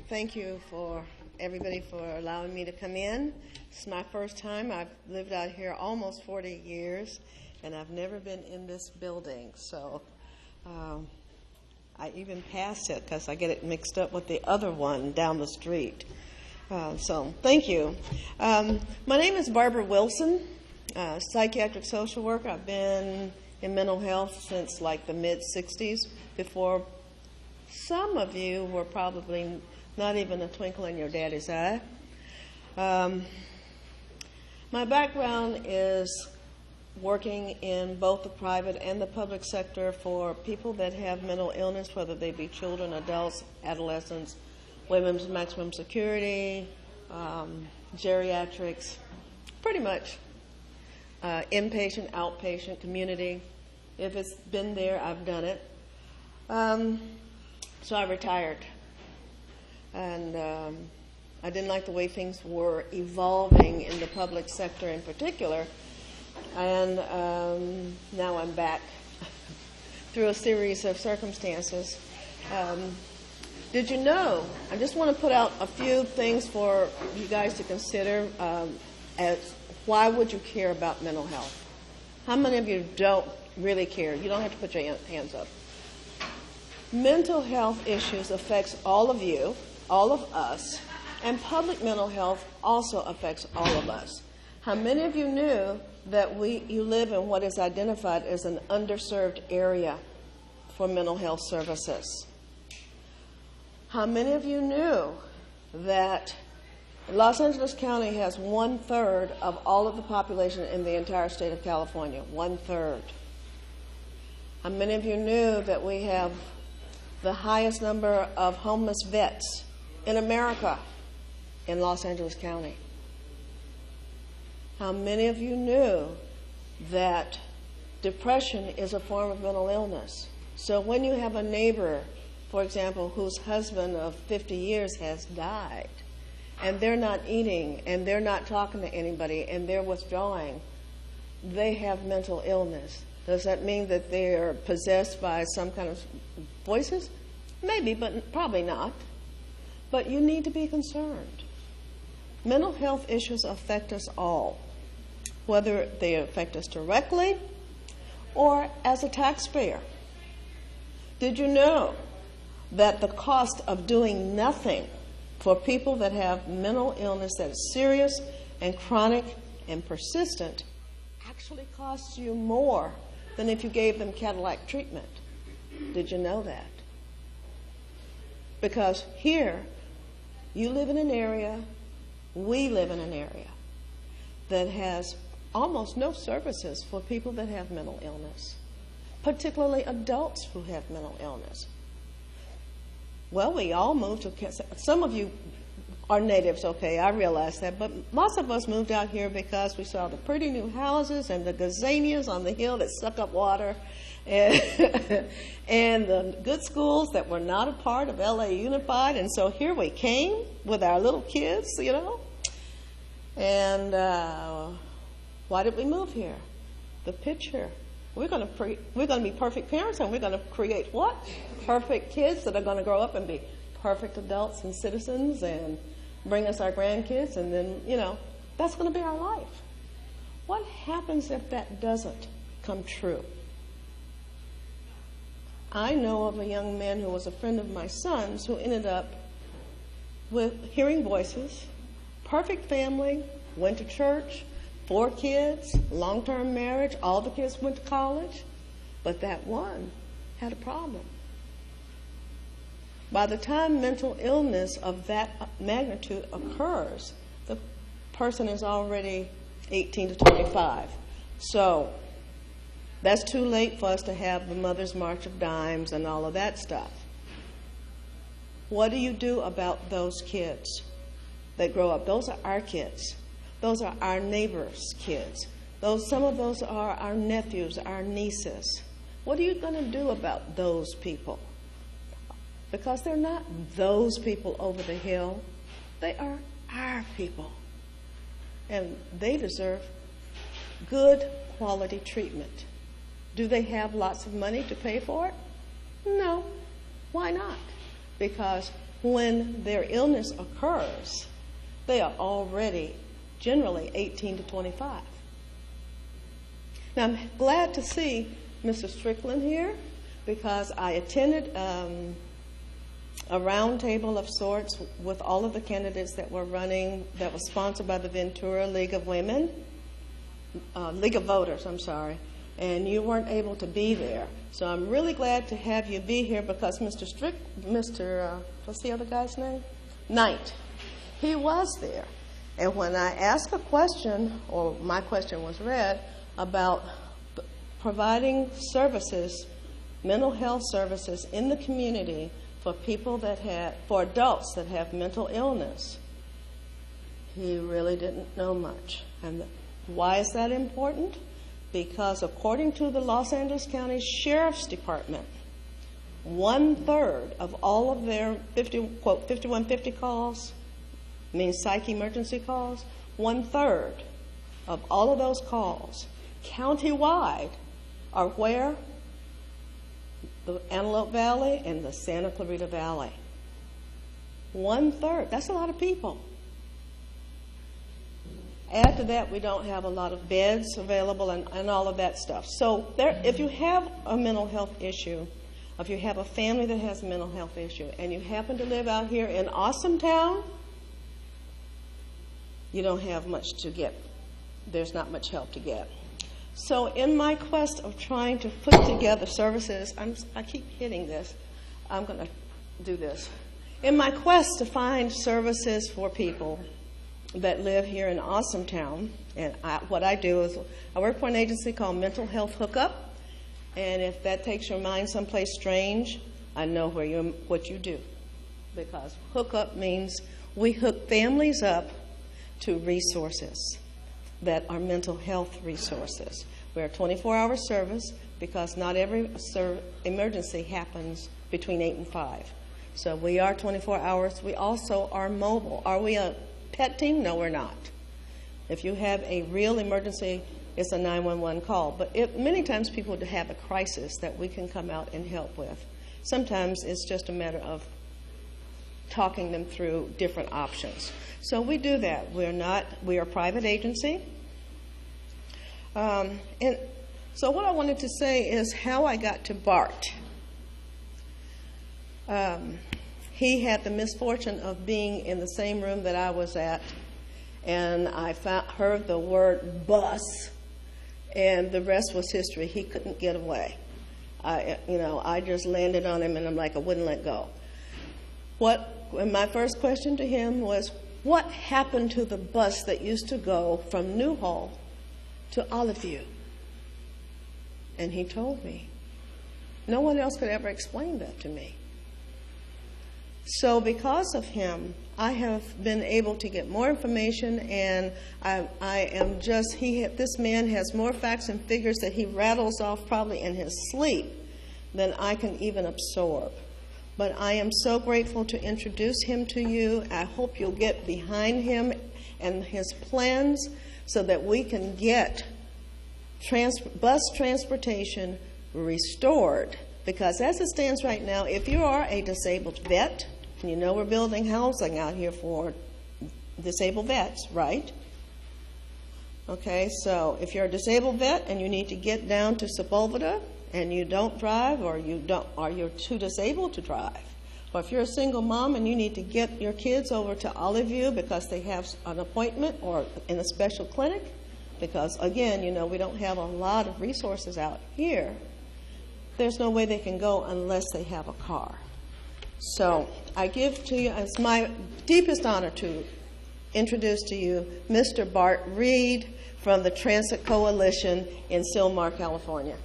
Thank you for everybody for allowing me to come in. It's my first time. I've lived out here almost 40 years, and I've never been in this building. So I even passed it because I get it mixed up with the other one down the street. So thank you. My name is Barbara Wilson, psychiatric social worker. I've been in mental health since like the mid-60s, before some of you were probably not even a twinkle in your daddy's eye. My background is working in both the private and the public sector for people that have mental illness, whether they be children, adults, adolescents, women's maximum security, geriatrics, pretty much inpatient, outpatient, community. If it's been there, I've done it. So I retired. And I didn't like the way things were evolving in the public sector in particular. And now I'm back through a series of circumstances. Did you know, I just want to put out a few things for you guys to consider as why would you care about mental health? How many of you don't really care? You don't have to put your hands up. Mental health issues affects all of you, all of us, and public mental health also affects all of us. How many of you knew that you live in what is identified as an underserved area for mental health services? How many of you knew that Los Angeles County has 1/3 of all of the population in the entire state of California? 1/3. How many of you knew that we have the highest number of homeless vets in America in Los Angeles County? How many of you knew that depression is a form of mental illness? So when you have a neighbor, for example, whose husband of 50 years has died, and they're not eating, and they're not talking to anybody, and they're withdrawing, they have mental illness. Does that mean that they're possessed by some kind of voices? Maybe, but probably not. But you need to be concerned. Mental health issues affect us all, whether they affect us directly or as a taxpayer. Did you know that the cost of doing nothing for people that have mental illness that is serious and chronic and persistent actually costs you more than if you gave them Cadillac treatment? Did you know that? Because here, you live in an area, we live in an area that has almost no services for people that have mental illness, particularly adults who have mental illness. Well, we all moved to, some of you are natives, okay, I realize that, but lots of us moved out here because we saw the pretty new houses and the gazanias on the hill that suck up water, and the good schools that were not a part of LA Unified. And so here we came with our little kids, you know. And why did we move here? The picture. We're going to be perfect parents, and we're going to create what? Perfect kids that are going to grow up and be perfect adults and citizens and bring us our grandkids, and then, you know, that's going to be our life. What happens if that doesn't come true? I know of a young man who was a friend of my son's who ended up with hearing voices, perfect family, went to church, 4 kids, long-term marriage, all the kids went to college, but that one had a problem. By the time mental illness of that magnitude occurs, the person is already 18 to 25. So that's too late for us to have the Mother's March of Dimes and all of that stuff. What do you do about those kids that grow up? Those are our kids. Those are our neighbors' kids. Some of those are our nephews, our nieces. What are you going to do about those people? Because they're not those people over the hill. They are our people. And they deserve good quality treatment. Do they have lots of money to pay for it? No. Why not? because when their illness occurs, they are already generally 18 to 25. Now, I'm glad to see Mr. Strickland here because I attended a round table of sorts with all of the candidates that were running, that was sponsored by the Ventura League of Women, League of Voters, I'm sorry, and you weren't able to be there. So I'm really glad to have you be here because what's the other guy's name? Knight. He was there. And when I asked a question, or my question was read, about providing services, mental health services in the community for people for adults that have mental illness, he really didn't know much. And why is that important? Because according to the Los Angeles County Sheriff's Department, 1/3 of all of their 5150 calls, means psych emergency calls, 1/3 of all of those calls countywide are where? The Antelope Valley and the Santa Clarita Valley. 1/3, that's a lot of people. Add to that, we don't have a lot of beds available and all of that stuff. So if you have a mental health issue, if you have a family that has a mental health issue, and you happen to live out here in Awesome Town, you don't have much to get. There's not much help to get. So in my quest of trying to put together services, I keep hitting this. I'm going to do this. In my quest to find services for people that live here in Awesome Town, and what I do is I work for an agency called Mental Health Hookup, and if that takes your mind someplace strange, I know what you do, because hookup means we hook families up to resources that are mental health resources. We're a 24-hour service because not every emergency happens between 8 and 5. So we are 24 hours. We also are mobile. Are we a pet team? No, we're not. If you have a real emergency, it's a 911 call. But many times people have a crisis that we can come out and help with. Sometimes it's just a matter of talking them through different options. So we do that. We are a private agency. And so what I wanted to say is how I got to Bart. He had the misfortune of being in the same room that I was at, and I heard the word bus, and the rest was history. He couldn't get away. I just landed on him, and I'm like, I wouldn't let go. My first question to him was, what happened to the bus that used to go from Newhall to Olive View? And he told me. No one else could ever explain that to me. So because of him, I have been able to get more information, and this man has more facts and figures that he rattles off probably in his sleep than I can even absorb. But I am so grateful to introduce him to you. I hope you'll get behind him and his plans so that we can get bus transportation restored. Because as it stands right now, if you are a disabled vet, and you know we're building housing out here for disabled vets, right? Okay, so if you're a disabled vet and you need to get down to Sepulveda and you don't drive, or you're too disabled to drive, or if you're a single mom and you need to get your kids over to Olive View because they have an appointment or in a special clinic, because again, we don't have a lot of resources out here, there's no way they can go unless they have a car. So I give to you, it's my deepest honor to introduce to you Mr. Bart Reed from the Transit Coalition in Sylmar, California.